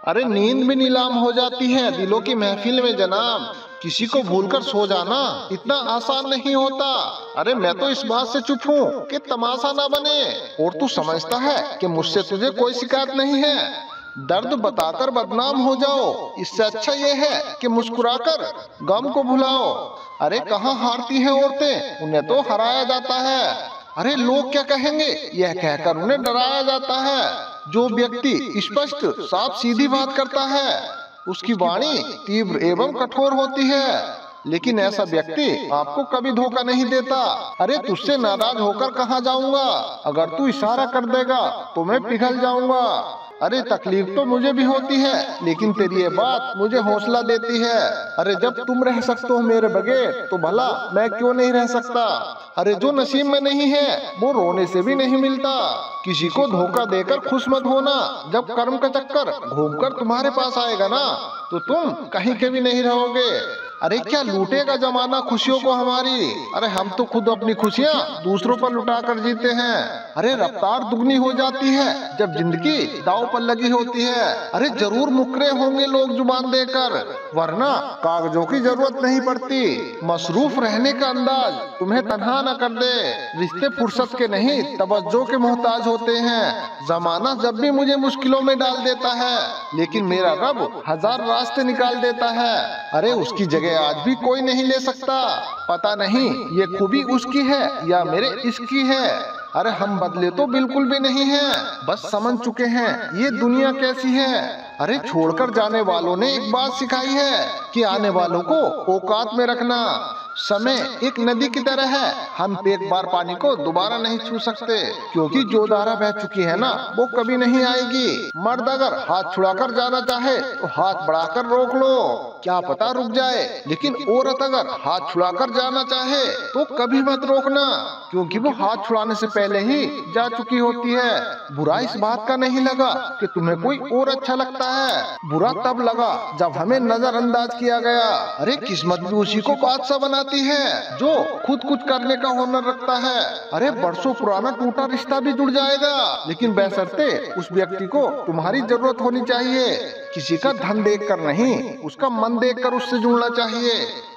अरे नींद भी नीलाम हो जाती है दिलों की महफिल में जनाब। किसी को भूलकर सो जाना इतना आसान नहीं होता। अरे मैं तो इस बात से चुप हूँ कि तमाशा ना बने। और तू समझता है कि मुझसे तुझे कोई शिकायत नहीं है। दर्द बताकर बदनाम हो जाओ, इससे अच्छा ये है कि मुस्कुराकर गम को भुलाओ। अरे कहाँ हारती हैं औरतें, उन्हें तो हराया जाता है। अरे लोग क्या कहेंगे यह कहकर उन्हें डराया जाता है। जो व्यक्ति स्पष्ट साफ सीधी बात करता है उसकी वाणी तीव्र एवं कठोर होती है, लेकिन ऐसा व्यक्ति आपको कभी धोखा नहीं देता। अरे तुझसे नाराज होकर कहाँ जाऊंगा, अगर तू इशारा कर देगा तो मैं पिघल जाऊंगा। अरे तकलीफ तो मुझे भी होती है, लेकिन तेरी ये बात मुझे हौसला देती है। अरे जब तुम रह सकते हो मेरे बगैर तो भला मैं क्यों नहीं रह सकता। अरे जो नसीब में नहीं है वो रोने से भी नहीं मिलता। किसी को धोखा देकर खुश मत होना, जब कर्म का चक्कर घूमकर तुम्हारे पास आएगा ना तो तुम कहीं के भी नहीं रहोगे। अरे क्या लूटेगा जमाना खुशियों को हमारी। अरे हम तो खुद अपनी खुशियाँ दूसरों पर लुटा कर जीते हैं। अरे रफ्तार दुगनी हो जाती है जब जिंदगी दांव पर लगी होती है। अरे जरूर मुकरे होंगे लोग जुबान देकर, वरना कागजों की जरूरत नहीं पड़ती। मसरूफ रहने का अंदाज तुम्हें तन्हा न कर दे। रिश्ते फुर्सत के नहीं तवज्जो के मोहताज होते हैं। जमाना जब भी मुझे मुश्किलों में डाल देता है, लेकिन मेरा रब हजार रास्ते निकाल देता है। अरे उसकी जगह आज भी कोई नहीं ले सकता। पता नहीं ये खूबी उसकी है या मेरे इसकी है। अरे हम बदले तो बिल्कुल भी नहीं हैं, बस समझ चुके हैं ये दुनिया कैसी है। अरे छोड़कर जाने वालों ने एक बात सिखाई है कि आने वालों को औकात में रखना। समय एक नदी की तरह है, हम एक बार पानी को दोबारा नहीं छू सकते, क्योंकि जो धारा बह चुकी है ना वो कभी नहीं आएगी। मर्द अगर हाथ छुड़ाकर जाना चाहे तो हाथ बढ़ाकर रोक लो, क्या पता रुक जाए। लेकिन औरत अगर हाथ छुड़ाकर जाना चाहे तो कभी मत रोकना, क्योंकि वो हाथ छुड़ाने से पहले ही जा चुकी होती है। बुरा इस बात का नहीं लगा कि तुम्हें कोई और अच्छा लगता है, बुरा तब लगा जब हमें नजरअंदाज किया गया। अरे किस्मत भी उसी को बादशाह बनाती है जो खुद कुछ करने का हुनर रखता है। अरे बरसों पुराना टूटा रिश्ता भी जुड़ जाएगा, लेकिन बशर्ते उस व्यक्ति को तुम्हारी जरूरत होनी चाहिए। किसी का धन देखकर नहीं, उसका मन देखकर उससे जुड़ना चाहिए।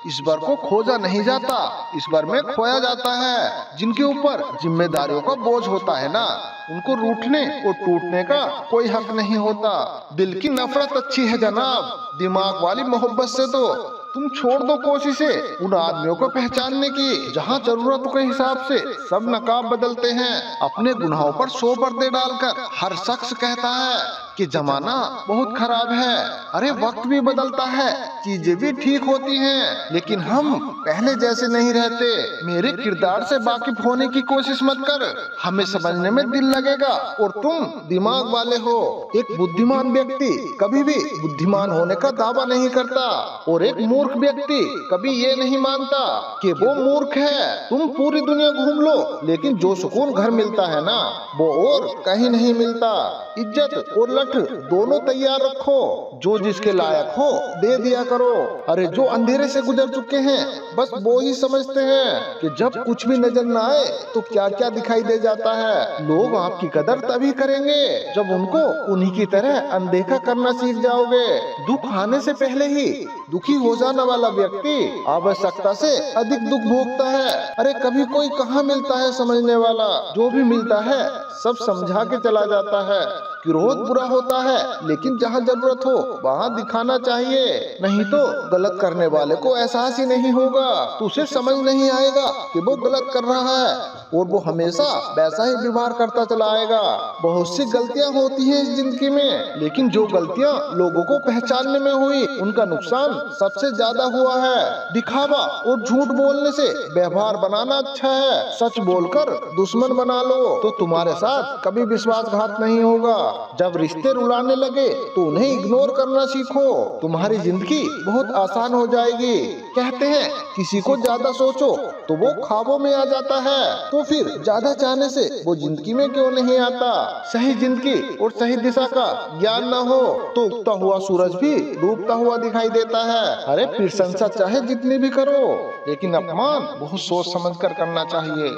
इस बार को खोजा नहीं जाता, इस बार में खोया जाता है। जिनके ऊपर जिम्मेदारियों का बोझ होता है ना, उनको रूठने और टूटने का कोई हक नहीं होता। दिल की नफरत अच्छी है जनाब, दिमाग वाली मोहब्बत से तो तुम छोड़ दो कोशिशें उन आदमियों को पहचानने की जहाँ जरूरत के हिसाब से सब नकाब बदलते हैं। अपने गुनाहों पर 100 पर्दे डालकर हर शख्स कहता है कि जमाना बहुत खराब है। अरे वक्त भी बदलता है, चीजें भी ठीक होती हैं, लेकिन हम पहले जैसे नहीं रहते। मेरे किरदार से वाकिफ होने की कोशिश मत कर, हमें समझने में दिल लगेगा और तुम दिमाग वाले हो। एक बुद्धिमान व्यक्ति कभी भी बुद्धिमान होने का दावा नहीं करता, और एक मूर्ख व्यक्ति कभी ये नहीं मानता कि वो मूर्ख है। तुम पूरी दुनिया घूम लो, लेकिन जो सुकून घर मिलता है ना वो और कहीं नहीं मिलता। इज्जत और लठ दोनों तैयार रखो, जो जिसके लायक हो दे दिया करो। अरे जो अंधेरे से गुजर चुके हैं बस वो ही समझते हैं कि जब कुछ भी नजर न आए तो क्या क्या दिखाई दे जाता है। लोग आपकी कदर तभी करेंगे जब उनको उन्हीं की तरह अनदेखा करना सीख जाओगे। दुख आने से पहले ही दुखी हो जाने वाला व्यक्ति आवश्यकता से अधिक दुख भोगता है। अरे कभी कोई कहाँ मिलता है समझने वाला, जो भी मिलता है सब समझा के चला जाता है। क्रोध बुरा होता है, लेकिन जहाँ जरूरत हो वहाँ दिखाना चाहिए, नहीं तो गलत करने वाले को एहसास ही नहीं होगा, तो उसे समझ नहीं आएगा कि वो गलत कर रहा है, और वो हमेशा वैसा ही व्यवहार करता चला आएगा। बहुत सी गलतियाँ होती हैं इस जिंदगी में, लेकिन जो गलतियाँ लोगों को पहचानने में हुई उनका नुकसान सबसे ज्यादा हुआ है। दिखावा और झूठ बोलने से व्यवहार बनाना अच्छा है, सच बोलकर दुश्मन बना लो तो तुम्हारे साथ कभी विश्वासघात नहीं होगा। जब रिश्ते रुलाने लगे तो उन्हें इग्नोर करना सीखो, तुम्हारी जिंदगी बहुत आसान हो जाएगी। कहते हैं किसी को ज्यादा सोचो तो वो ख्वाबों में आ जाता है, तो फिर ज्यादा चाहने से वो जिंदगी में क्यों नहीं आता। सही जिंदगी और सही दिशा का ज्ञान न हो तो उगता हुआ सूरज भी डूबता हुआ दिखाई देता है। अरे प्रशंसा चाहे जितनी भी करो, लेकिन अपमान बहुत सोच समझ कर करना चाहिए।